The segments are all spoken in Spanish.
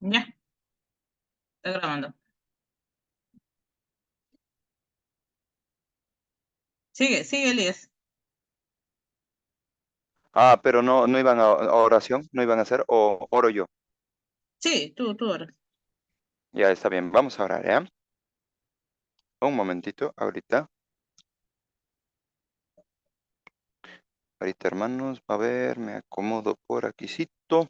Ya, está grabando. Sigue, sigue, Elías. Ah, pero no iban a oración, no iban a hacer, o oro yo. Sí, tú ahora. Ya está bien, vamos a orar, ¿ya? Un momentito, ahorita hermanos, a ver, me acomodo por aquícito.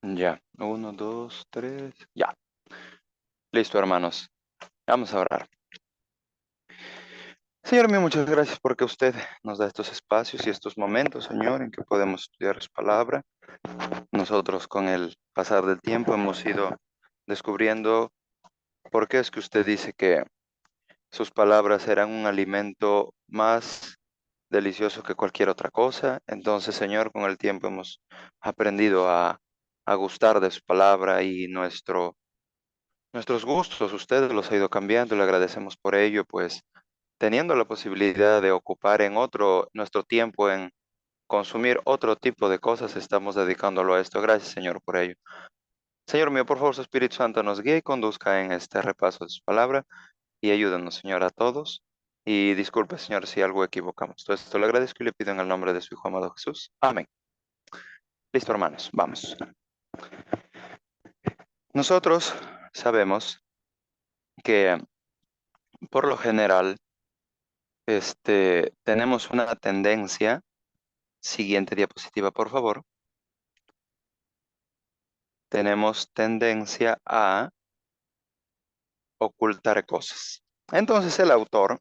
Ya, uno, dos, tres, ya. Listo, hermanos, vamos a orar. Señor mío, muchas gracias porque usted nos da estos espacios y estos momentos, Señor, en que podemos estudiar su palabra. Nosotros con el pasar del tiempo hemos ido descubriendo por qué es que usted dice que sus palabras serán un alimento más delicioso que cualquier otra cosa. Entonces, Señor, con el tiempo hemos aprendido a gustar de su palabra y nuestros gustos, usted los ha ido cambiando, le agradecemos por ello, pues teniendo la posibilidad de ocupar en nuestro tiempo en consumir otro tipo de cosas, estamos dedicándolo a esto. Gracias, Señor, por ello. Señor mío, por favor, su Espíritu Santo nos guíe y conduzca en este repaso de su palabra y ayúdanos, Señor, a todos. Y disculpe, Señor, si algo equivocamos. Todo esto le agradezco y le pido en el nombre de su Hijo amado Jesús. Amén. Listo, hermanos, vamos. Nosotros sabemos que por lo general tenemos una tendencia, siguiente diapositiva, por favor, tenemos tendencia a ocultar cosas. Entonces el autor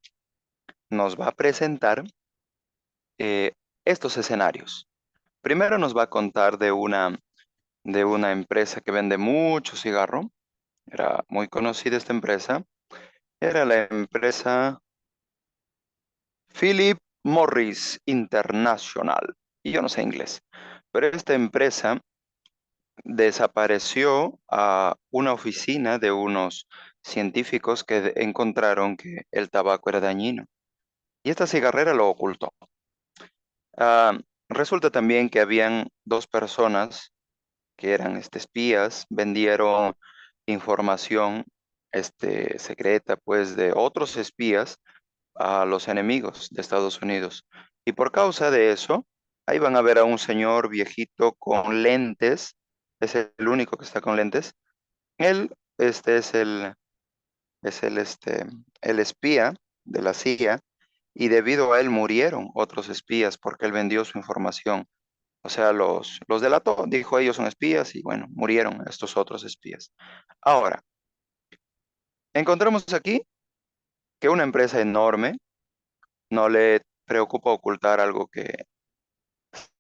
nos va a presentar eh, estos escenarios. Primero nos va a contar de una empresa que vende mucho cigarro. Era muy conocida esta empresa. Era la empresa Philip Morris International. Y yo no sé inglés. Pero esta empresa desapareció a una oficina de unos científicos que encontraron que el tabaco era dañino. Y esta cigarrera lo ocultó. Ah, Resulta también que habían dos personas que eran espías, vendieron información secreta pues de otros espías a los enemigos de Estados Unidos. Y por causa de eso, ahí van a ver a un señor viejito con lentes, es el único que está con lentes. Él es el espía de la CIA y debido a él murieron otros espías porque él vendió su información. O sea, los delató, dijo ellos son espías y bueno, murieron estos otros espías. Ahora, encontramos aquí que una empresa enorme no le preocupa ocultar algo que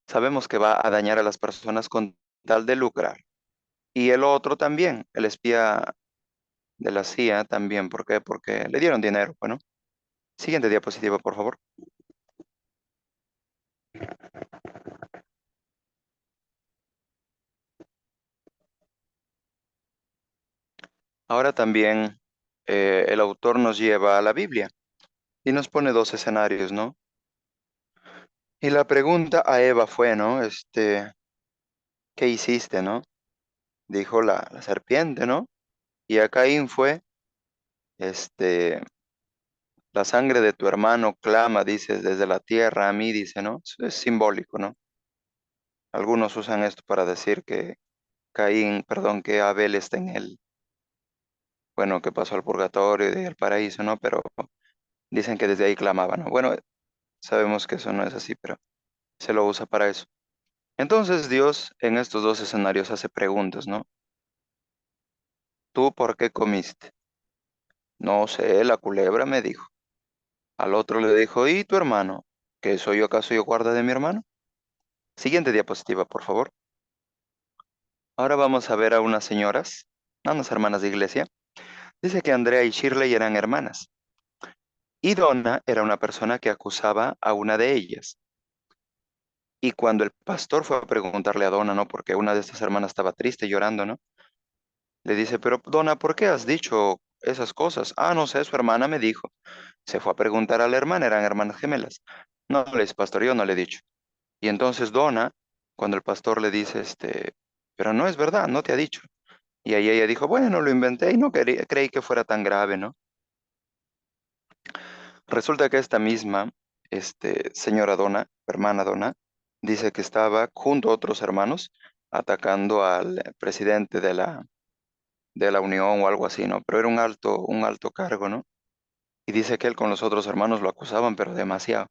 sabemos que va a dañar a las personas con tal de lucrar. Y el otro también, el espía de la CIA también, ¿por qué? Porque le dieron dinero. Bueno, siguiente diapositiva, por favor. Ahora también el autor nos lleva a la Biblia y nos pone dos escenarios, ¿no? Y la pregunta a Eva fue, ¿no? ¿Qué hiciste, no? Dijo la serpiente, ¿no? Y a Caín fue, este, la sangre de tu hermano clama, dices, desde la tierra a mí, dice, ¿no? Eso es simbólico, ¿no? Algunos usan esto para decir que Caín, perdón, que Abel está bueno, que pasó al purgatorio y al paraíso, ¿no? Pero dicen que desde ahí clamaba, ¿no? Bueno, sabemos que eso no es así, pero se lo usa para eso. Entonces Dios en estos dos escenarios hace preguntas, ¿no? ¿Tú por qué comiste? No sé, la culebra me dijo. Al otro le dijo, ¿y tu hermano? ¿Que soy yo acaso yo guarda de mi hermano? Siguiente diapositiva, por favor. Ahora vamos a ver a unas señoras, a unas hermanas de iglesia. Dice que Andrea y Shirley eran hermanas. Y Donna era una persona que acusaba a una de ellas. Y cuando el pastor fue a preguntarle a Donna, ¿no? Porque una de estas hermanas estaba triste, llorando, ¿no? Le dice, pero Donna, ¿por qué has dicho esas cosas? Ah, no sé, su hermana me dijo. Se fue a preguntar a la hermana, eran hermanas gemelas. No, le dice, pastor, yo no le he dicho. Y entonces Donna cuando el pastor le dice, pero no es verdad, no te ha dicho. Y ahí ella dijo, bueno, lo inventé y no creí que fuera tan grave, ¿no? Resulta que esta misma, señora Donna, hermana Donna, dice que estaba junto a otros hermanos atacando al presidente de la Unión o algo así, ¿no? Pero era un alto cargo, ¿no? Y dice que él con los otros hermanos lo acusaban, pero demasiado.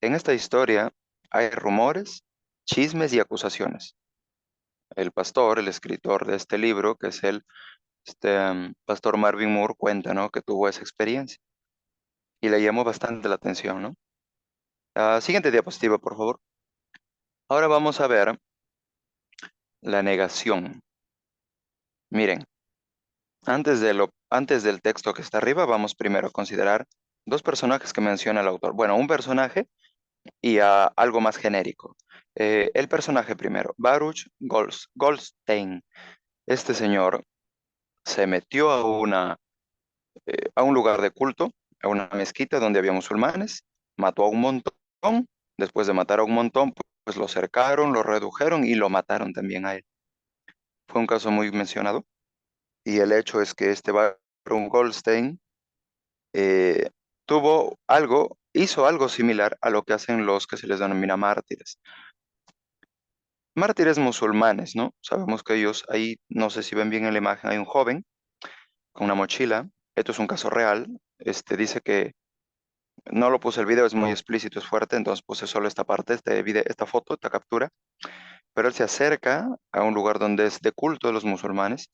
En esta historia hay rumores, chismes y acusaciones. El pastor, el escritor de este libro, que es pastor Marvin Moore, cuenta, ¿no? Que tuvo esa experiencia y le llamó bastante la atención, ¿no? Siguiente diapositiva, por favor. Ahora vamos a ver la negación. Miren, antes del texto que está arriba, vamos primero a considerar dos personajes que menciona el autor. Bueno, un personaje y algo más genérico. El personaje primero, Baruch Goldstein. Este señor se metió a un lugar de culto, a una mezquita donde había musulmanes, mató a un montón, después de matar a un montón, pues lo cercaron, lo redujeron y lo mataron también a él. Fue un caso muy mencionado y el hecho es que este Baron Goldstein eh, hizo algo similar a lo que hacen los que se les denomina mártires. Mártires musulmanes, ¿no? Sabemos que ellos ahí, no sé si ven bien en la imagen, hay un joven con una mochila. Esto es un caso real. Dice que no lo puse el video, es muy explícito, es fuerte, entonces puse solo esta parte, este video, esta foto, esta captura. Pero él se acerca a un lugar donde es de culto de los musulmanes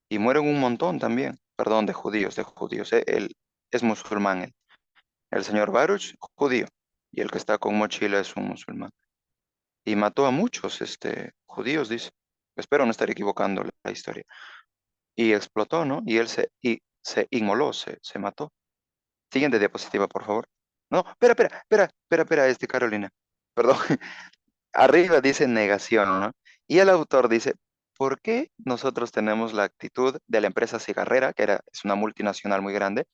y mueren un montón también, perdón, de judíos, él es musulmán, él. El señor Baruch, judío, y el que está con mochila es un musulmán. Y mató a muchos, judíos, dice. Espero no estar equivocando la historia. Y explotó, ¿no? Y se inmoló, se mató. Siguiente diapositiva, por favor. No, espera, Carolina. Perdón. Arriba dice negación, ¿no? Y el autor dice, ¿por qué nosotros tenemos la actitud de la empresa cigarrera, es una multinacional muy grande?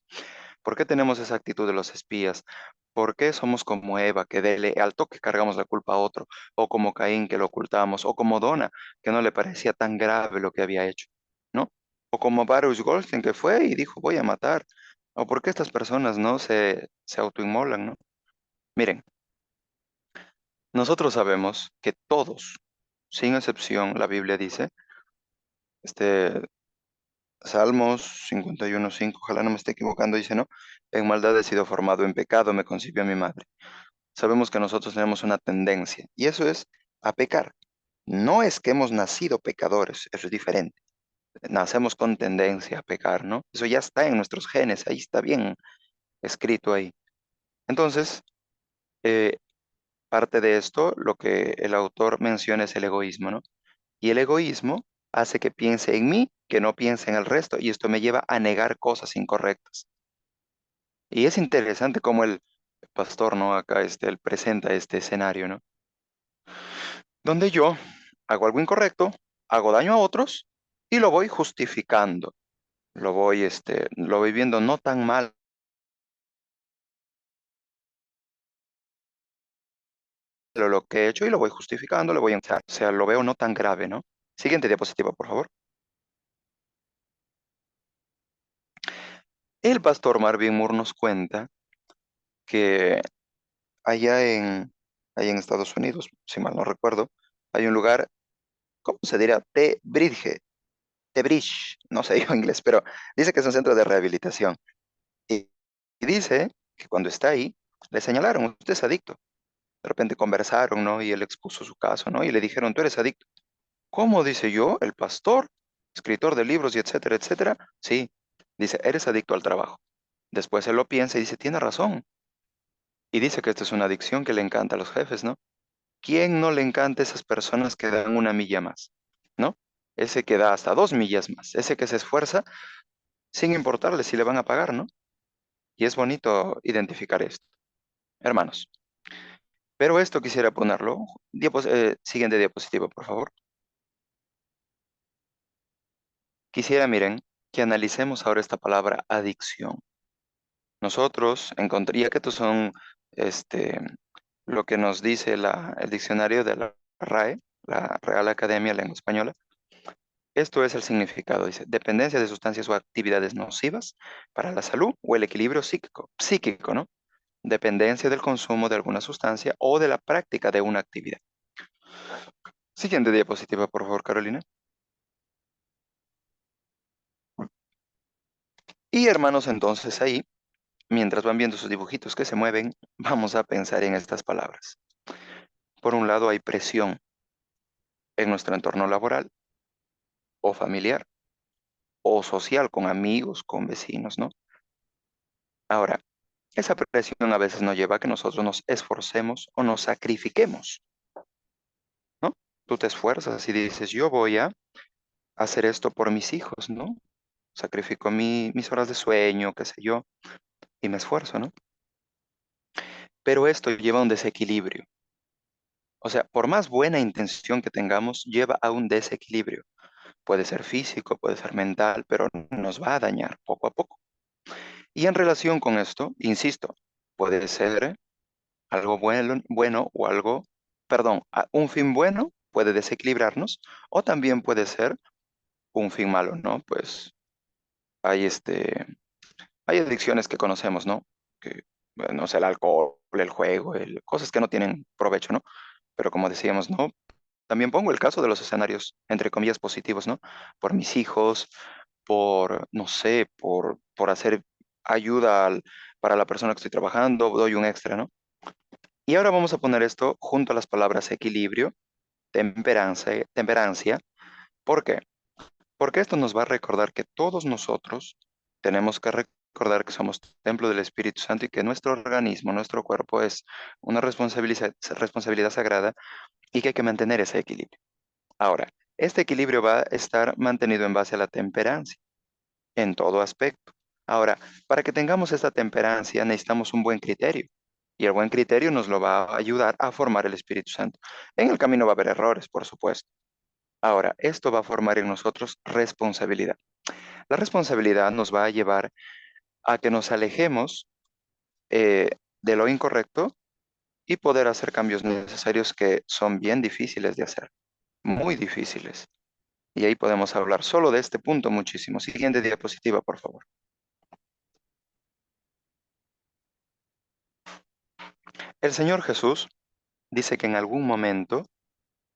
¿Por qué tenemos esa actitud de los espías? ¿Por qué somos como Eva, que al toque cargamos la culpa a otro? O como Caín, que lo ocultamos? O como Donna, que no le parecía tan grave lo que había hecho, ¿no? O como Baruch Goldstein, que fue y dijo, voy a matar. ¿O por qué estas personas no se autoinmolan, ¿no? Miren, nosotros sabemos que todos, sin excepción, la Biblia dice, este, Salmos 51:5, ojalá no me esté equivocando, dice, ¿no? En maldad he sido formado, en pecado me concibió mi madre. Sabemos que nosotros tenemos una tendencia, y eso es a pecar. No es que hemos nacido pecadores, eso es diferente. Nacemos con tendencia a pecar, ¿no? Eso ya está en nuestros genes, ahí está bien escrito ahí. Entonces, eh, parte de esto, lo que el autor menciona es el egoísmo, ¿no? Y el egoísmo hace que piense en mí, que no piense en el resto, y esto me lleva a negar cosas incorrectas. Y es interesante cómo el pastor, ¿no? Acá él presenta este escenario, ¿no? Donde yo hago algo incorrecto, hago daño a otros y lo voy justificando. Lo voy viendo no tan mal lo que he hecho y lo voy justificando, o sea, lo veo no tan grave, ¿no? Siguiente diapositiva, por favor. El pastor Marvin Moore nos cuenta que allá allá en Estados Unidos, si mal no recuerdo, hay un lugar, ¿cómo se dirá? T Bridge, no sé yo inglés, pero dice que es un centro de rehabilitación. Y, y dice que cuando está ahí, le señalaron, usted es adicto. De repente conversaron, ¿no? Y él expuso su caso, ¿no? Y le dijeron, tú eres adicto. ¿Cómo? Dice yo, el pastor, escritor de libros y etcétera, etcétera. Sí, dice, eres adicto al trabajo. Después él lo piensa y dice, tiene razón. Y dice que esto es una adicción que le encanta a los jefes, ¿no? ¿Quién no le encanta esas personas que dan una milla más? ¿No? Ese que da hasta 2 millas más, ese que se esfuerza sin importarle si le van a pagar, ¿no? Y es bonito identificar esto, hermanos. Pero esto quisiera ponerlo. Siguiente diapositiva, por favor. Quisiera, miren, que analicemos ahora esta palabra adicción. Nosotros encontraría que estos son este, lo que nos dice el diccionario de la RAE. la Real Academia de Lengua Española. Esto es el significado, dice, dependencia de sustancias o actividades nocivas para la salud o el equilibrio psíquico, ¿no? Dependencia del consumo de alguna sustancia o de la práctica de una actividad. Siguiente diapositiva, por favor, Carolina. Y hermanos, entonces ahí, mientras van viendo sus dibujitos que se mueven, vamos a pensar en estas palabras. Por un lado, hay presión en nuestro entorno laboral o familiar o social, con amigos, con vecinos, ¿no? Ahora, esa presión a veces nos lleva a que nosotros nos esforcemos o nos sacrifiquemos, ¿no? Tú te esfuerzas y dices, yo voy a hacer esto por mis hijos, ¿no? Sacrifico mis horas de sueño, qué sé yo, y me esfuerzo, ¿no? Pero esto lleva a un desequilibrio. O sea, por más buena intención que tengamos, lleva a un desequilibrio. Puede ser físico, puede ser mental, pero nos va a dañar poco a poco. Y en relación con esto, insisto, puede ser algo bueno o algo, perdón, un fin bueno puede desequilibrarnos o también puede ser un fin malo, ¿no? Pues hay hay adicciones que conocemos, ¿no? Que, bueno, no sé, el alcohol, el juego, cosas que no tienen provecho, ¿no? Pero como decíamos, ¿no? También pongo el caso de los escenarios, entre comillas, positivos, ¿no? Por mis hijos, por, no sé, por hacer ayuda para la persona que estoy trabajando, doy un extra, ¿no? Y ahora vamos a poner esto junto a las palabras equilibrio, temperancia. ¿Por qué? Porque esto nos va a recordar que todos nosotros tenemos que recordar que somos templo del Espíritu Santo y que nuestro organismo, nuestro cuerpo es una responsabilidad sagrada y que hay que mantener ese equilibrio. Ahora, este equilibrio va a estar mantenido en base a la temperancia en todo aspecto. Ahora, para que tengamos esta temperancia necesitamos un buen criterio y el buen criterio nos lo va a ayudar a formar el Espíritu Santo. En el camino va a haber errores, por supuesto. Ahora, esto va a formar en nosotros responsabilidad. La responsabilidad nos va a llevar a que nos alejemos de lo incorrecto y poder hacer cambios necesarios que son bien difíciles de hacer, muy difíciles. Y ahí podemos hablar solo de este punto muchísimo. Siguiente diapositiva, por favor. El Señor Jesús dice que en algún momento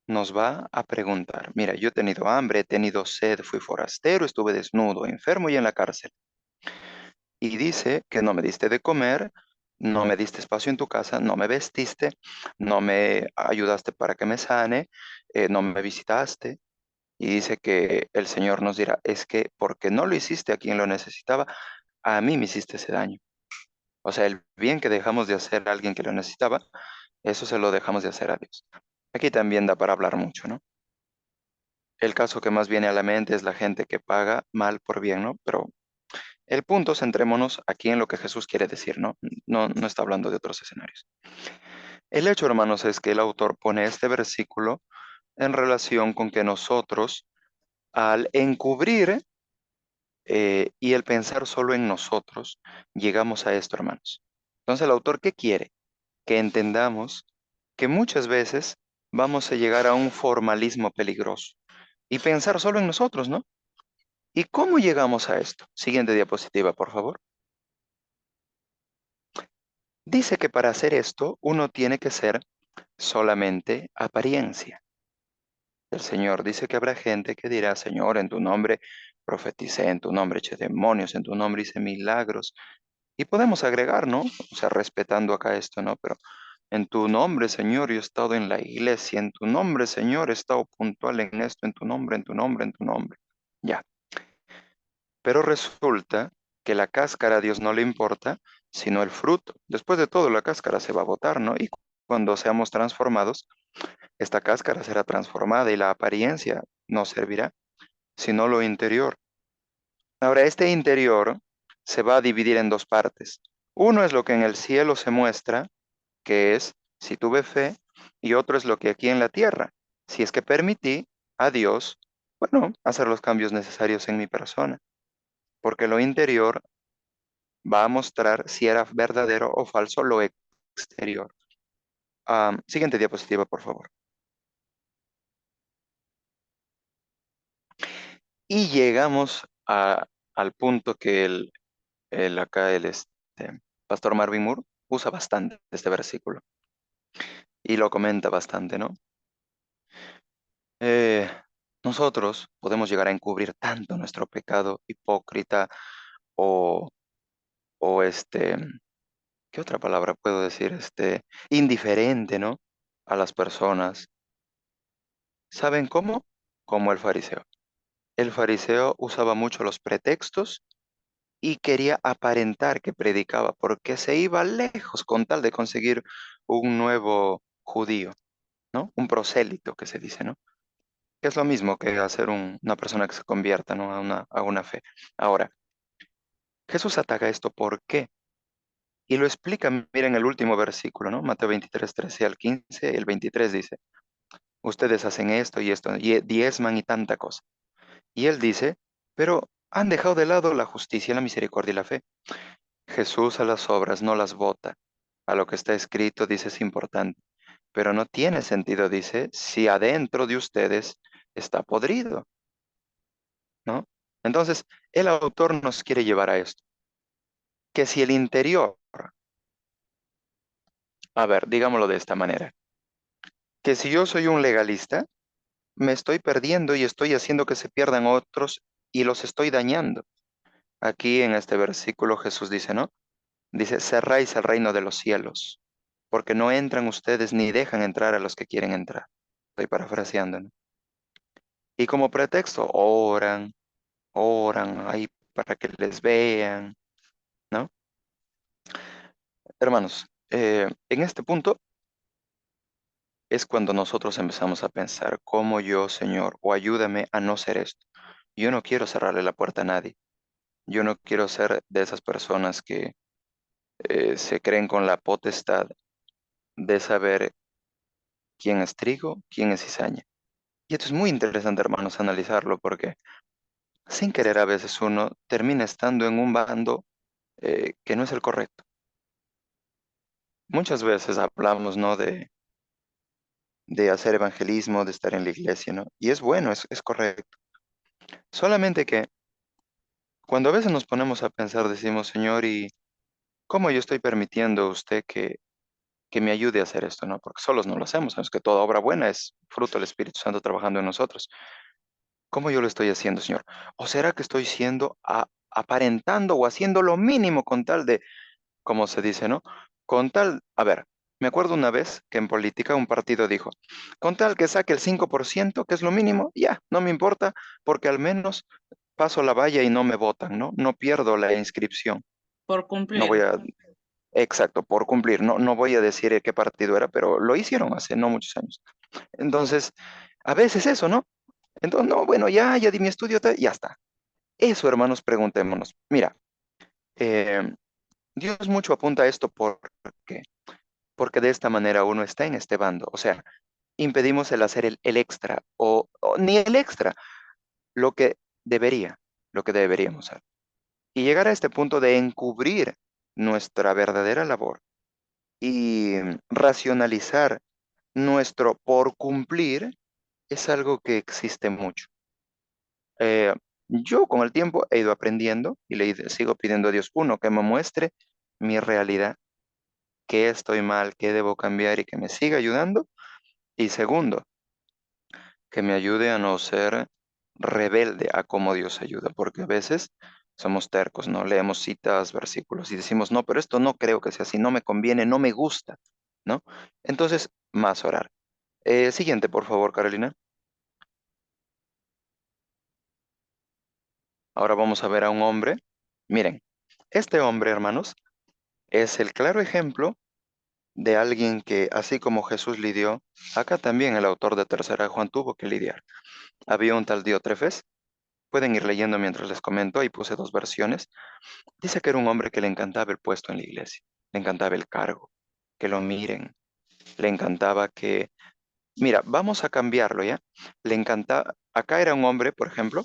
nos va a preguntar, mira, yo he tenido hambre, he tenido sed, fui forastero, estuve desnudo, enfermo y en la cárcel. Y dice que no me diste de comer, no me diste espacio en tu casa, no me vestiste, no me ayudaste para que me sane, no me visitaste. Y dice que el Señor nos dirá, es que porque no lo hiciste a quien lo necesitaba, a mí me hiciste ese daño. O sea, el bien que dejamos de hacer a alguien que lo necesitaba, eso se lo dejamos de hacer a Dios. Aquí también da para hablar mucho, ¿no? El caso que más viene a la mente es la gente que paga mal por bien, ¿no? Pero el punto, centrémonos aquí en lo que Jesús quiere decir, ¿no? No está hablando de otros escenarios. El hecho, hermanos, es que el autor pone este versículo en relación con que nosotros, al encubrir y el pensar solo en nosotros, llegamos a esto, hermanos. Entonces, el autor, ¿qué quiere? Que entendamos que muchas veces vamos a llegar a un formalismo peligroso y pensar solo en nosotros, ¿no? ¿Y cómo llegamos a esto? Siguiente diapositiva, por favor. Dice que para hacer esto uno tiene que ser solamente apariencia. El Señor dice que habrá gente que dirá, Señor, en tu nombre profeticé, en tu nombre eché demonios, en tu nombre hice milagros. Y podemos agregar, ¿no? O sea, respetando acá esto, ¿no? Pero en tu nombre, Señor, yo he estado en la iglesia, en tu nombre, Señor, he estado puntual en esto, en tu nombre, en tu nombre, en tu nombre. Ya. Pero resulta que la cáscara a Dios no le importa, sino el fruto. Después de todo, la cáscara se va a botar, ¿no? Y cuando seamos transformados, esta cáscara será transformada y la apariencia no servirá, sino lo interior. Ahora, este interior se va a dividir en dos partes. Uno es lo que en el cielo se muestra, que es si tuve fe, y otro es lo que aquí en la tierra, si es que permití a Dios, bueno, hacer los cambios necesarios en mi persona, porque lo interior va a mostrar si era verdadero o falso lo exterior. Siguiente diapositiva, por favor. Y llegamos al punto que acá Pastor Marvin Moore usa bastante este versículo y lo comenta bastante, ¿no? Eh, Nosotros podemos llegar a encubrir tanto nuestro pecado hipócrita o, o ¿qué otra palabra puedo decir? Indiferente, ¿no? A las personas. ¿Saben cómo? Como el fariseo. El fariseo usaba mucho los pretextos y quería aparentar que predicaba porque se iba lejos con tal de conseguir un nuevo judío, ¿no? Un prosélito que se dice, ¿no? Que es lo mismo que hacer una persona que se convierta, ¿no? A una fe. Ahora, Jesús ataca esto, ¿por qué? Y lo explica, miren el último versículo, ¿no? Mateo 23, 13 al 15, el 23 dice, ustedes hacen esto, y diezman y tanta cosa. Y él dice, pero han dejado de lado la justicia, la misericordia y la fe. Jesús a las obras no las vota. A lo que está escrito dice es importante, pero no tiene sentido, dice, si adentro de ustedes está podrido, ¿no? Entonces, el autor nos quiere llevar a esto, que si el interior, a ver, digámoslo de esta manera, que si yo soy un legalista, me estoy perdiendo y estoy haciendo que se pierdan otros y los estoy dañando. Aquí en este versículo Jesús dice, ¿no? Dice, cerráis el reino de los cielos, porque no entran ustedes ni dejan entrar a los que quieren entrar. Estoy parafraseando, ¿no? Y como pretexto, oran ahí para que les vean, ¿no? Hermanos, en este punto es cuando nosotros empezamos a pensar, ¿cómo yo, Señor, o ayúdame a no ser esto? Yo no quiero cerrarle la puerta a nadie. Yo no quiero ser de esas personas que se creen con la potestad de saber quién es trigo, quién es cizaña. Y esto es muy interesante, hermanos, analizarlo porque sin querer a veces uno termina estando en un bando que no es el correcto. Muchas veces hablamos, ¿no? De hacer evangelismo, de estar en la iglesia, ¿no? Y es bueno, es correcto. Solamente que cuando a veces nos ponemos a pensar, decimos, Señor, ¿y cómo yo estoy permitiendo a usted que me ayude a hacer esto, ¿no? Porque solos no lo hacemos, sabemos que toda obra buena es fruto del Espíritu Santo trabajando en nosotros. ¿Cómo yo lo estoy haciendo, Señor? ¿O será que estoy siendo aparentando o haciendo lo mínimo con tal de, como se dice, ¿no? Con tal, a ver, me acuerdo una vez que en política un partido dijo, con tal que saque el 5%, que es lo mínimo, ya, no me importa, porque al menos paso la valla y no me votan, ¿no? No pierdo la inscripción. Por No voy cumplir. a, exacto, por cumplir, no voy a decir qué partido era, pero lo hicieron hace no muchos años. Entonces, a veces eso, ¿no? Entonces, no, bueno, ya di mi estudio, ya está. Eso, hermanos, preguntémonos. Mira, eh, Dios mucho apunta a esto porque de esta manera uno está en este bando. O sea, impedimos el hacer el extra o ni el extra, lo que debería, lo que deberíamos hacer. Y llegar a este punto de encubrir nuestra verdadera labor y racionalizar nuestro por cumplir es algo que existe mucho. Eh, yo con el tiempo he ido aprendiendo y sigo pidiendo a Dios, uno, que me muestre mi realidad, qué estoy mal, qué debo cambiar y que me siga ayudando. Y segundo, que me ayude a no ser rebelde a cómo Dios ayuda, porque a veces somos tercos, ¿no? Leemos citas, versículos y decimos, no, pero esto no creo que sea así, no me conviene, no me gusta, ¿no? Entonces, más orar. Siguiente, por favor, Carolina. Ahora vamos a ver a un hombre. Miren, este hombre, hermanos, es el claro ejemplo de alguien que, así como Jesús lidió, acá también el autor de Tercera de Juan tuvo que lidiar. Había un tal Diótrefes, pueden ir leyendo mientras les comento, ahí puse dos versiones. Dice que era un hombre que le encantaba el puesto en la iglesia, le encantaba el cargo, que lo miren, le encantaba mira, vamos a cambiarlo, ¿ya? Le encantaba, acá era un hombre, por ejemplo,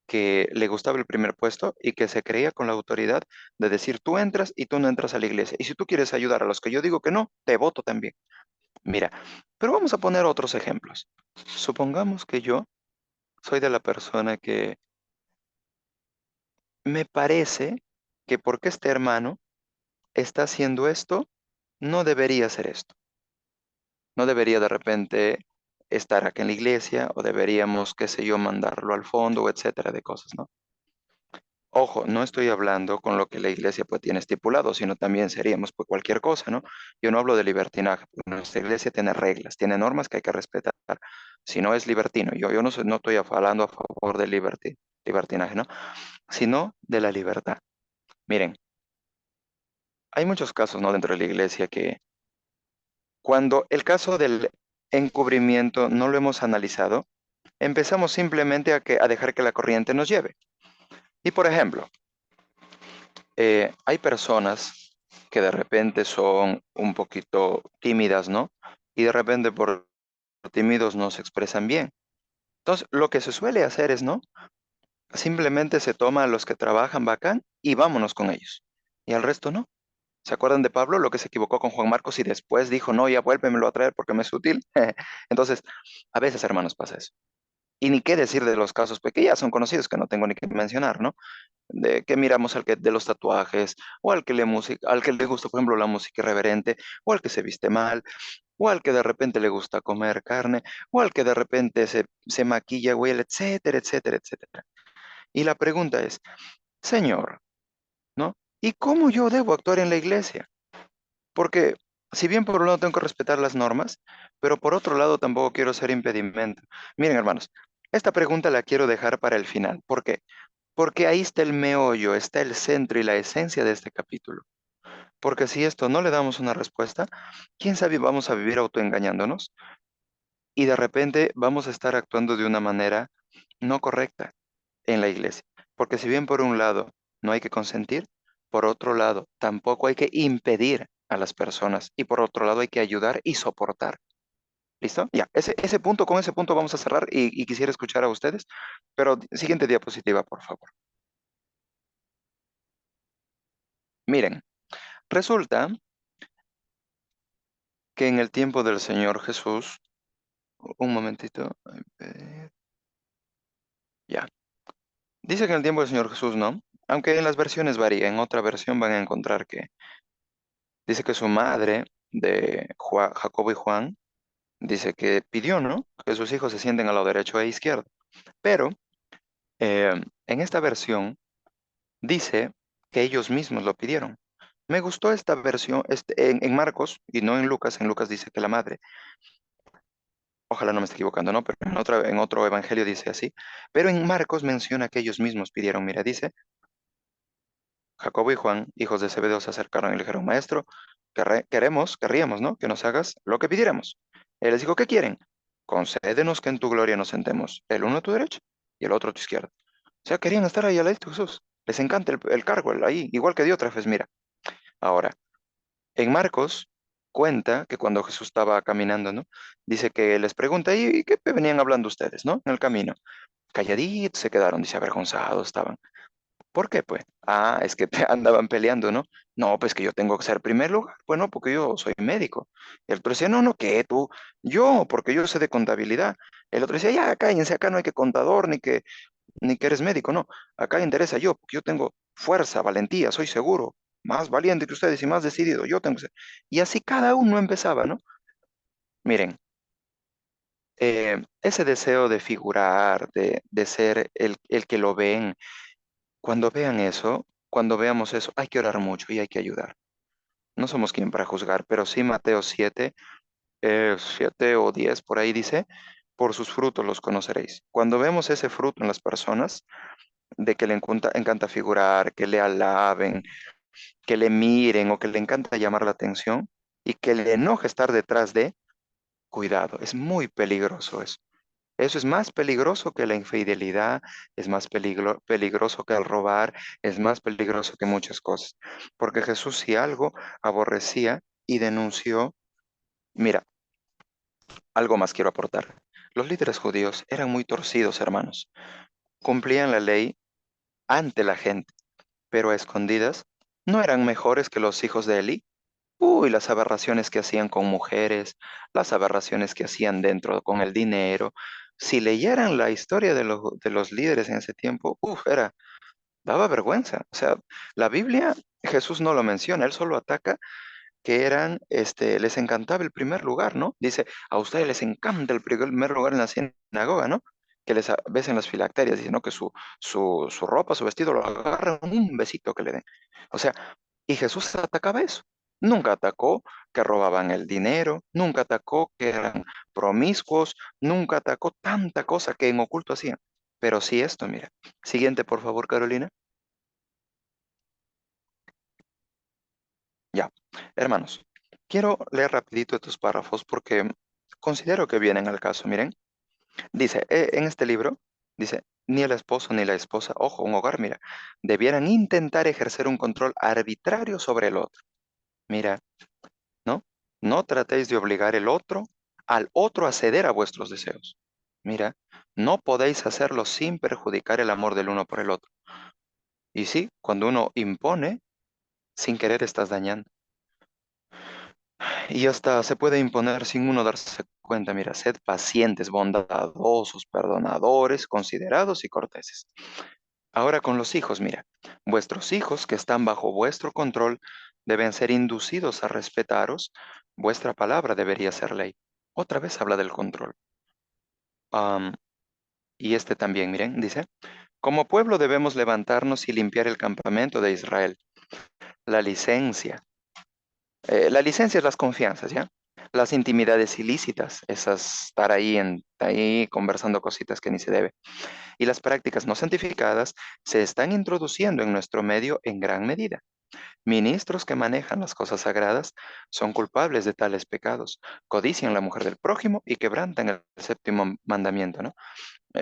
que le gustaba el primer puesto y que se creía con la autoridad de decir, tú entras y tú no entras a la iglesia. Y si tú quieres ayudar a los que yo digo que no, te voto también. Mira, pero vamos a poner otros ejemplos. Supongamos que yo soy de la persona que me parece que porque este hermano está haciendo esto, no debería hacer esto. No debería de repente estar aquí en la iglesia o deberíamos, qué sé yo, mandarlo al fondo, o etcétera, de cosas, ¿no? Ojo, no estoy hablando con lo que la iglesia pues tiene estipulado, sino también seríamos pues cualquier cosa, ¿no? Yo no hablo de libertinaje, porque nuestra iglesia tiene reglas, tiene normas que hay que respetar. Si no es libertino, yo no, no estoy hablando a favor del libertinaje, ¿no? Sino de la libertad. Miren, hay muchos casos, ¿no? Dentro de la iglesia que cuando el caso del encubrimiento no lo hemos analizado, empezamos simplemente a dejar que la corriente nos lleve. Y por ejemplo, hay personas que de repente son un poquito tímidas, ¿no? Y de repente por tímidos no se expresan bien. Entonces, lo que se suele hacer es, ¿no? Simplemente se toma a los que trabajan bacán y vámonos con ellos. Y al resto no. ¿Se acuerdan de Pablo, lo que se equivocó con Juan Marcos y después dijo, no, ya vuélvemelo a traer porque me es útil? Entonces, a veces, hermanos, pasa eso. Y ni qué decir de los casos pues, que ya son conocidos, que no tengo ni que mencionar, ¿no? De que miramos al que de los tatuajes, o al que le gusta, por ejemplo, la música irreverente, o al que se viste mal, o al que de repente le gusta comer carne, o al que de repente se maquilla, güey, etcétera, etcétera, etcétera. Y la pregunta es, Señor, ¿no? ¿Y cómo yo debo actuar en la iglesia? Porque si bien por un lado tengo que respetar las normas, pero por otro lado tampoco quiero ser impedimento. Miren, hermanos, esta pregunta la quiero dejar para el final. ¿Por qué? Porque ahí está el meollo, está el centro y la esencia de este capítulo. Porque si esto no le damos una respuesta, quién sabe, vamos a vivir autoengañándonos y de repente vamos a estar actuando de una manera no correcta en la iglesia. Porque si bien por un lado no hay que consentir, por otro lado tampoco hay que impedir a las personas y por otro lado hay que ayudar y soportar. ¿Listo? Ya, ese punto, con ese punto vamos a cerrar y quisiera escuchar a ustedes, pero siguiente diapositiva, por favor. Miren, resulta que en el tiempo del Señor Jesús, un momentito, ya, dice que en el tiempo del Señor Jesús, ¿no? Aunque en las versiones varía, en otra versión van a encontrar que dice que su madre de Jacobo y Juan, dice que pidió, ¿no? Que sus hijos se sienten a lado derecho e izquierdo. Pero en esta versión dice que ellos mismos lo pidieron. Me gustó esta versión en Marcos y no en Lucas dice que la madre. Ojalá no me esté equivocando, ¿no? Pero en otro evangelio dice así. Pero en Marcos menciona que ellos mismos pidieron. Mira, dice, Jacobo y Juan, hijos de Zebedeo, se acercaron y le dijeron, Maestro, querríamos, ¿no? Que nos hagas lo que pidiéramos. Él les dijo, ¿qué quieren? Concédenos que en tu gloria nos sentemos, el uno a tu derecha y el otro a tu izquierda. O sea, querían estar ahí al lado de Jesús. Les encanta el cargo, ahí, igual que Diótrefes, mira. Ahora, en Marcos cuenta que cuando Jesús estaba caminando, ¿no? Dice que les pregunta, ¿y qué venían hablando ustedes, ¿no? En el camino. Calladitos se quedaron, dice, avergonzados estaban. ¿Por qué, pues? Ah, es que andaban peleando, ¿no? No, pues que yo tengo que ser primer lugar. Bueno, porque yo soy médico. El otro decía, no, no, ¿qué tú? Yo, porque yo sé de contabilidad. El otro decía, ya, cállense, acá no hay que contador, ni que eres médico, no. Acá interesa yo, porque yo tengo fuerza, valentía, soy seguro, más valiente que ustedes y más decidido. Yo tengo que ser. Y así cada uno empezaba, ¿no? Miren, ese deseo de figurar, de ser el que lo ven, cuando vean eso, cuando veamos eso, hay que orar mucho y hay que ayudar. No somos quien para juzgar, pero sí Mateo 7, 7 o 10 por ahí dice, por sus frutos los conoceréis. Cuando vemos ese fruto en las personas, de que le encanta figurar, que le alaben, que le miren o que le encanta llamar la atención y que le enoje estar detrás de, cuidado, es muy peligroso eso. Eso es más peligroso que la infidelidad, es más peligroso que el robar, es más peligroso que muchas cosas. Porque Jesús si algo aborrecía y denunció, mira, algo más quiero aportar. Los líderes judíos eran muy torcidos, hermanos. Cumplían la ley ante la gente, pero a escondidas no eran mejores que los hijos de Eli. Uy, las aberraciones que hacían con mujeres, las aberraciones que hacían dentro con el dinero. Si leyeran la historia de los líderes en ese tiempo, uf, era. Daba vergüenza. O sea, la Biblia, Jesús no lo menciona, él solo ataca que eran, les encantaba el primer lugar, ¿no? Dice, a ustedes les encanta el primer lugar en la sinagoga, ¿no? Que les besen las filacterias, dice, ¿no? Que su ropa, su vestido lo agarran, un besito que le den. O sea, y Jesús atacaba eso. Nunca atacó que robaban el dinero, nunca atacó que eran promiscuos, nunca atacó tanta cosa que en oculto hacían. Pero sí esto, mira. Siguiente, por favor, Carolina. Ya, hermanos, quiero leer rapidito estos párrafos porque considero que vienen al caso. Miren, dice, en este libro, dice, ni el esposo ni la esposa, ojo, un hogar, mira, debieran intentar ejercer un control arbitrario sobre el otro. Mira, ¿no? No tratéis de obligar al otro a ceder a vuestros deseos. Mira, no podéis hacerlo sin perjudicar el amor del uno por el otro. Y sí, cuando uno impone, sin querer estás dañando. Y hasta se puede imponer sin uno darse cuenta. Mira, sed pacientes, bondadosos, perdonadores, considerados y corteses. Ahora con los hijos, mira, vuestros hijos que están bajo vuestro control deben ser inducidos a respetaros. Vuestra palabra debería ser ley. Otra vez habla del control. Am, y este también, miren, dice, como pueblo debemos levantarnos y limpiar el campamento de Israel. La licencia. La licencia es las confianzas, ¿ya? Las intimidades ilícitas, esas estar ahí conversando cositas que ni se debe. Y las prácticas no santificadas se están introduciendo en nuestro medio en gran medida. Ministros que manejan las cosas sagradas son culpables de tales pecados, codician la mujer del prójimo y quebrantan el séptimo mandamiento, ¿no?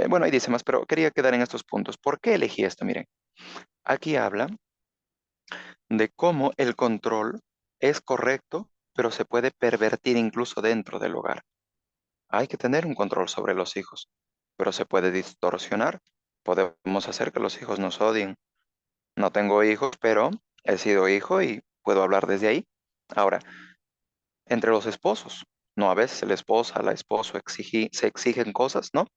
Bueno, ahí dice más, pero quería quedar en estos puntos. ¿Por qué elegí esto? Miren, aquí habla de cómo el control es correcto, pero se puede pervertir incluso dentro del hogar. Hay que tener un control sobre los hijos, pero se puede distorsionar. Podemos hacer que los hijos nos odien. No tengo hijos, pero he sido hijo y puedo hablar desde ahí. Ahora, entre los esposos, no a veces el esposa, la esposo se exigen cosas, ¿no?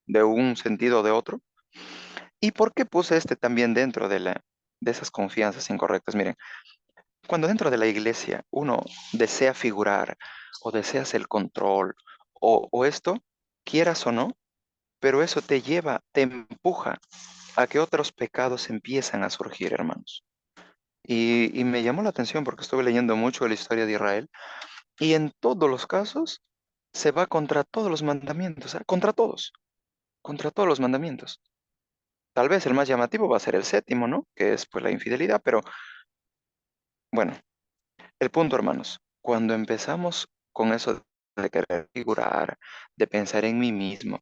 De un sentido o de otro. ¿Y por qué puse este también dentro de esas confianzas incorrectas? Miren, cuando dentro de la iglesia uno desea figurar o deseas el control o esto, quieras o no, pero eso te lleva, te empuja a que otros pecados empiezan a surgir, hermanos. Y me llamó la atención porque estuve leyendo mucho de la historia de Israel y en todos los casos se va contra todos los mandamientos, ¿ah? Contra todos los mandamientos. Tal vez el más llamativo va a ser el séptimo, ¿no? Que es pues la infidelidad, pero bueno, el punto, hermanos, cuando empezamos con eso de querer figurar, de pensar en mí mismo,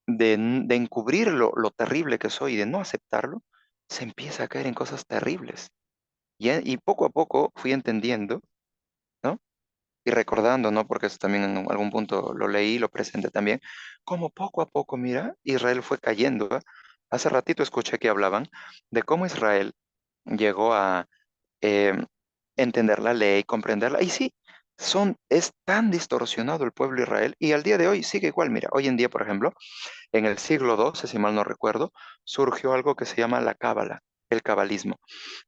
de encubrir lo terrible que soy y de no aceptarlo, se empieza a caer en cosas terribles. Y poco a poco fui entendiendo, ¿no? Y recordando, ¿no? Porque eso también en algún punto lo leí, lo presenté también, como poco a poco, mira, Israel fue cayendo. ¿Va? Hace ratito escuché que hablaban de cómo Israel llegó a eh, entender la ley, comprenderla. Y sí, es tan distorsionado el pueblo de Israel y al día de hoy sigue igual. Mira, hoy en día, por ejemplo, en el siglo XII, si mal no recuerdo, surgió algo que se llama la cábala, el cabalismo.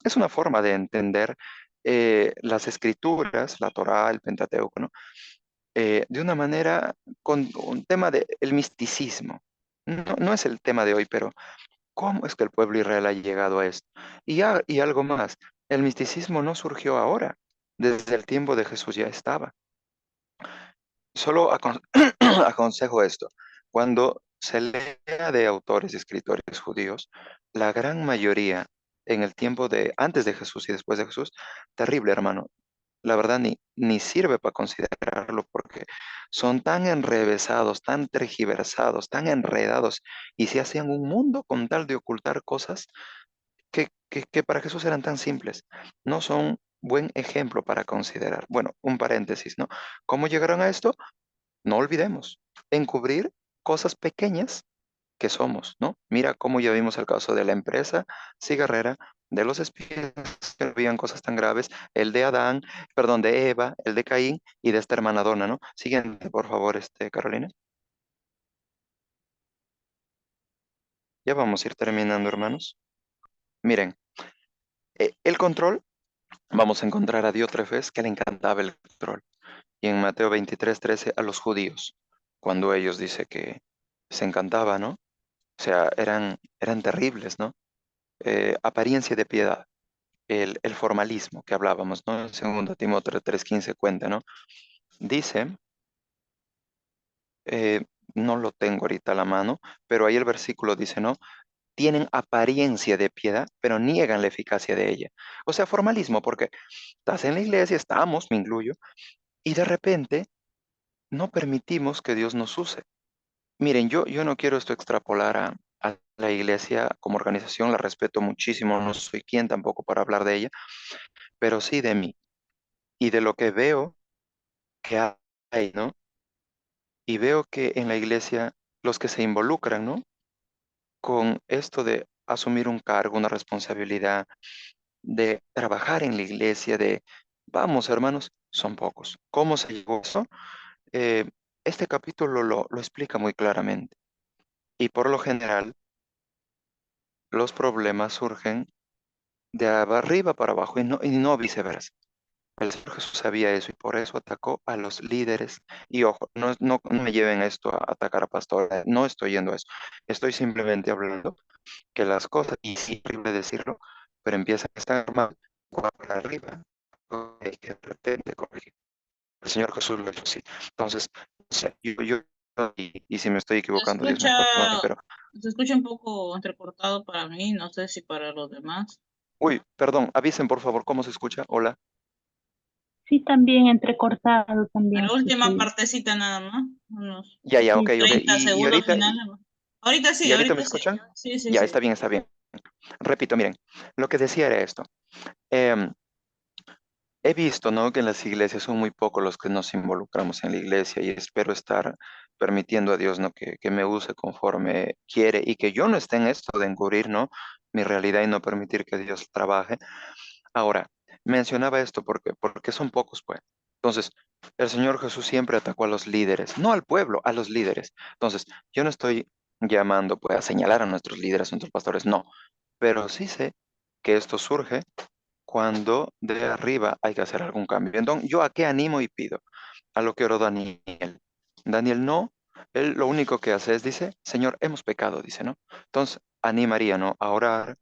Es una forma de entender las escrituras, la Torá, el Pentateuco, ¿no? De una manera con un tema de el misticismo. No, no es el tema de hoy, pero ¿cómo es que el pueblo Israel ha llegado a esto? Y algo más, el misticismo no surgió ahora, desde el tiempo de Jesús ya estaba. Solo aconsejo esto. Cuando se lea de autores y escritores judíos, la gran mayoría en el tiempo de antes de Jesús y después de Jesús, terrible, hermano. La verdad ni sirve para considerarlo porque son tan enrevesados, tan tergiversados, tan enredados y se hacían un mundo con tal de ocultar cosas que para Jesús eran tan simples. No son buen ejemplo para considerar. Bueno, un paréntesis, ¿no? ¿Cómo llegaron a esto? No olvidemos, encubrir cosas pequeñas que somos, ¿no? Mira cómo ya vimos el caso de la empresa cigarrera, de los espías que no veían cosas tan graves, el de Adán, perdón, de Eva, el de Caín y de esta hermana Donna, ¿no? Siguiente, por favor, Carolina. Ya vamos a ir terminando, hermanos. Miren, el control, vamos a encontrar a Diótrefes que le encantaba el control. Y en Mateo 23:13 a los judíos, cuando ellos dice que se encantaba, ¿no? O sea, eran terribles, ¿no? Apariencia de piedad, el formalismo que hablábamos, ¿no? En 2 Timoteo 3:15 cuenta, ¿no? Dice, eh, no lo tengo ahorita a la mano, pero ahí el versículo dice, ¿no? Tienen apariencia de piedad, pero niegan la eficacia de ella. O sea, formalismo, porque estás en la iglesia, estamos, me incluyo, y de repente no permitimos que Dios nos use. Miren, yo no quiero esto extrapolar a la iglesia como organización, la respeto muchísimo, no soy quien tampoco para hablar de ella, pero sí de mí y de lo que veo que hay, ¿no? Y veo que en la iglesia los que se involucran, ¿no? Con esto de asumir un cargo, una responsabilidad, de trabajar en la iglesia, de, vamos hermanos, son pocos. ¿Cómo se llegó a eso? Eh, este capítulo lo explica muy claramente. Y por lo general, los problemas surgen de arriba para abajo y no viceversa. El Señor Jesús sabía eso y por eso atacó a los líderes. Y ojo, no me lleven esto a atacar a pastores, no estoy yendo a eso. Estoy simplemente hablando que las cosas, y sí, es horrible decirlo, pero empiezan a estar mal para arriba. Hay que de repente corregir. El Señor Jesús lo hizo así. Entonces, no sé, y si me estoy Se equivocando, Dios escucha, me perdone, pero, se escucha un poco entrecortado para mí, no sé si para los demás. uy, perdón, avisen por favor cómo se escucha. Hola. Sí, también entrecortado también La se última escucha. partecita nada más, unos Ya, ok, Sí, ok. 30 Y segundos ahorita, finales. Ahorita sí, ¿y ahorita me ahorita sí. escuchan? Sí, sí, Ya, sí. está bien, está bien. Repito, miren, lo que decía era esto. Em, He visto, ¿no? Que en las iglesias son muy pocos los que nos involucramos en la iglesia y espero estar permitiendo a Dios, ¿no? Que me use conforme quiere y que yo no esté en esto de encubrir, ¿no? Mi realidad y no permitir que Dios trabaje. Ahora, mencionaba esto porque son pocos, pues. Entonces, el Señor Jesús siempre atacó a los líderes, no al pueblo, a los líderes. Entonces, yo no estoy llamando, pues, a señalar a nuestros líderes, a nuestros pastores, no. Pero sí sé que esto surge cuando de arriba hay que hacer algún cambio. Entonces, ¿yo a qué animo y pido? A lo que oró Daniel. Daniel no, él lo único que hace es, dice, Señor, hemos pecado, dice, ¿no? Entonces, animaría, ¿no? A orar,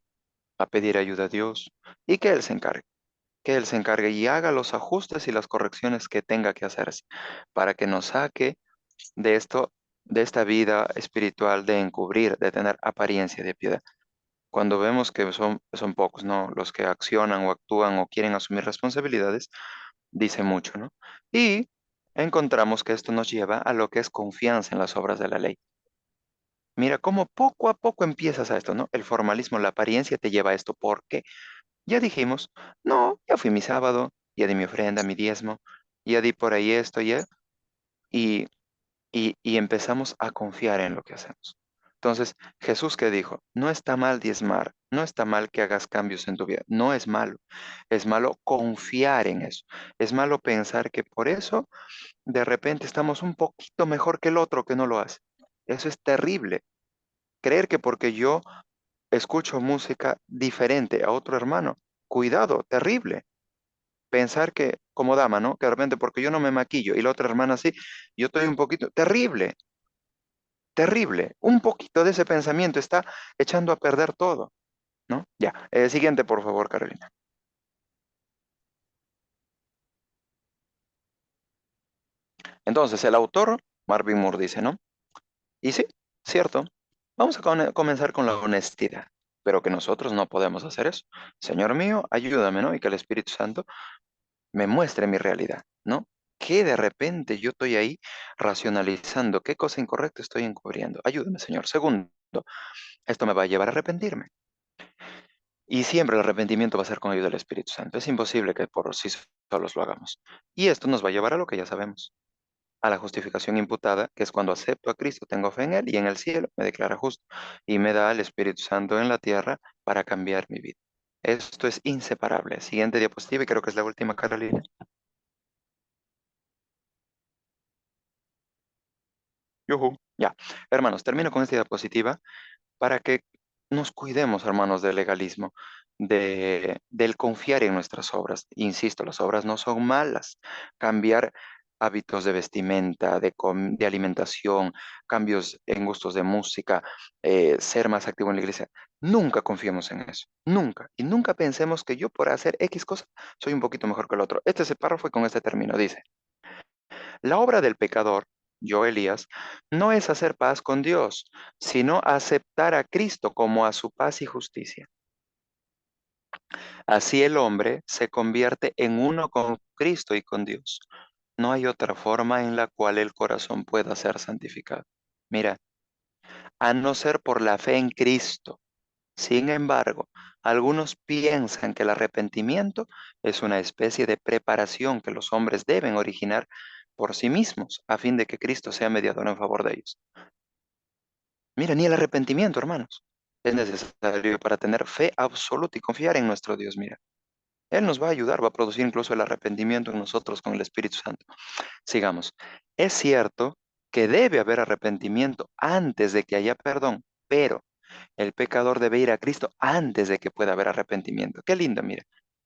a pedir ayuda a Dios y que Él se encargue y haga los ajustes y las correcciones que tenga que hacerse para que nos saque de esto, de esta vida espiritual de encubrir, de tener apariencia de piedad. Cuando vemos que son pocos, ¿no? Los que accionan o actúan o quieren asumir responsabilidades, dice mucho, ¿no? Y encontramos que esto nos lleva a lo que es confianza en las obras de la ley. Mira cómo poco a poco empiezas a esto, ¿no? El formalismo, la apariencia te lleva a esto. ¿Por qué? Ya dijimos, no, ya fui mi sábado, ya di mi ofrenda, mi diezmo, ya di por ahí esto, ya, y, y empezamos a confiar en lo que hacemos. Entonces, Jesús que dijo, no está mal diezmar, no está mal que hagas cambios en tu vida, no es malo confiar en eso, es malo pensar que por eso de repente estamos un poquito mejor que el otro que no lo hace. Eso es terrible. Creer que porque yo escucho música diferente a otro hermano, cuidado, terrible. Pensar que, como dama, ¿no? Que de repente porque yo no me maquillo y la otra hermana sí, yo estoy un poquito, terrible, terrible. Un poquito de ese pensamiento está echando a perder todo, ¿no? Ya, siguiente, por favor, Carolina. Entonces, el autor, Marvin Moore, dice, ¿no? Y sí, cierto. Vamos a comenzar con la honestidad, pero que nosotros no podemos hacer eso. Señor mío, ayúdame, ¿no? Y que el Espíritu Santo me muestre mi realidad, ¿no? Que de repente yo estoy ahí racionalizando qué cosa incorrecta estoy encubriendo. Ayúdame, Señor. Segundo, esto me va a llevar a arrepentirme. Y siempre el arrepentimiento va a ser con ayuda del Espíritu Santo. Es imposible que por sí solos lo hagamos. Y esto nos va a llevar a lo que ya sabemos, a la justificación imputada, que es cuando acepto a Cristo, tengo fe en Él y en el cielo me declara justo y me da el Espíritu Santo en la tierra para cambiar mi vida. Esto es inseparable. Siguiente diapositiva y creo que es la última, Carolina. Yujú. Ya, hermanos, termino con esta diapositiva para que nos cuidemos, hermanos, del legalismo, del confiar en nuestras obras. Insisto, las obras no son malas. Cambiar hábitos de vestimenta, de alimentación, cambios en gustos de música, ser más activo en la iglesia. Nunca confiemos en eso, nunca. Y nunca pensemos que yo por hacer X cosa soy un poquito mejor que el otro. Este es el párrafo y con este término dice, la obra del pecador, yo Elías, no es hacer paz con Dios, sino aceptar a Cristo como a su paz y justicia. Así el hombre se convierte en uno con Cristo y con Dios. No hay otra forma en la cual el corazón pueda ser santificado. Mira, a no ser por la fe en Cristo. Sin embargo, algunos piensan que el arrepentimiento es una especie de preparación que los hombres deben originar por sí mismos, a fin de que Cristo sea mediador en favor de ellos. Mira, ni el arrepentimiento, hermanos, es necesario para tener fe absoluta y confiar en nuestro Dios. Mira, Él nos va a ayudar, va a producir incluso el arrepentimiento en nosotros con el Espíritu Santo. Sigamos. Es cierto que debe haber arrepentimiento antes de que haya perdón, pero el pecador debe ir a Cristo antes de que pueda haber arrepentimiento. Qué lindo, mira.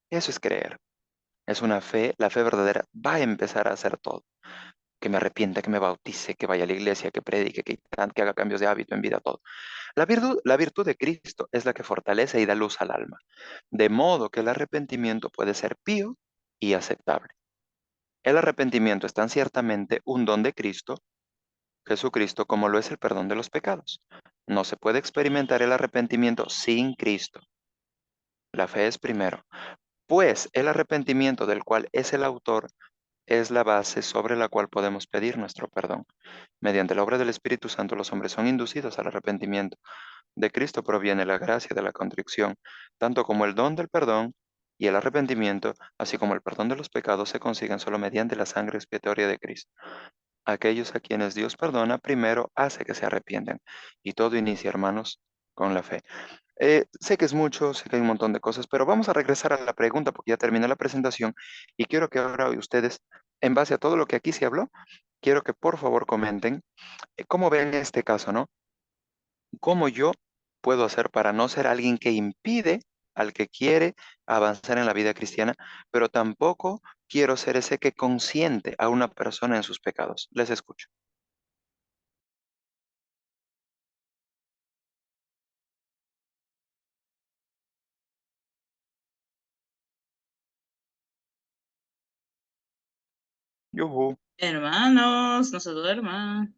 Eso es creer. Es una fe, la fe verdadera va a empezar a hacer todo. Que me arrepienta, que me bautice, que vaya a la iglesia, que predique, que haga cambios de hábito en vida, todo. La virtud de Cristo es la que fortalece y da luz al alma, de modo que el arrepentimiento puede ser pío y aceptable. El arrepentimiento es tan ciertamente un don de Cristo, Jesucristo, como lo es el perdón de los pecados. No se puede experimentar el arrepentimiento sin Cristo. La fe es primero, pues el arrepentimiento del cual es el autor es la base sobre la cual podemos pedir nuestro perdón. Mediante la obra del Espíritu Santo los hombres son inducidos al arrepentimiento. De Cristo proviene la gracia de la contrición, tanto como el don del perdón y el arrepentimiento, así como el perdón de los pecados se consiguen solo mediante la sangre expiatoria de Cristo. Aquellos a quienes Dios perdona, primero hace que se arrepientan. Y todo inicia, hermanos, con la fe. Sé que es mucho, sé que hay un montón de cosas, pero vamos a regresar a la pregunta porque ya terminé la presentación y quiero que ahora ustedes, en base a todo lo que aquí se habló, quiero que por favor comenten cómo ven este caso, ¿no? ¿Cómo yo puedo hacer para no ser alguien que impide al que quiere avanzar en la vida cristiana, pero tampoco quiero ser ese que consiente a una persona en sus pecados? Les escucho. Yuhu. Hermanos, no se duerman.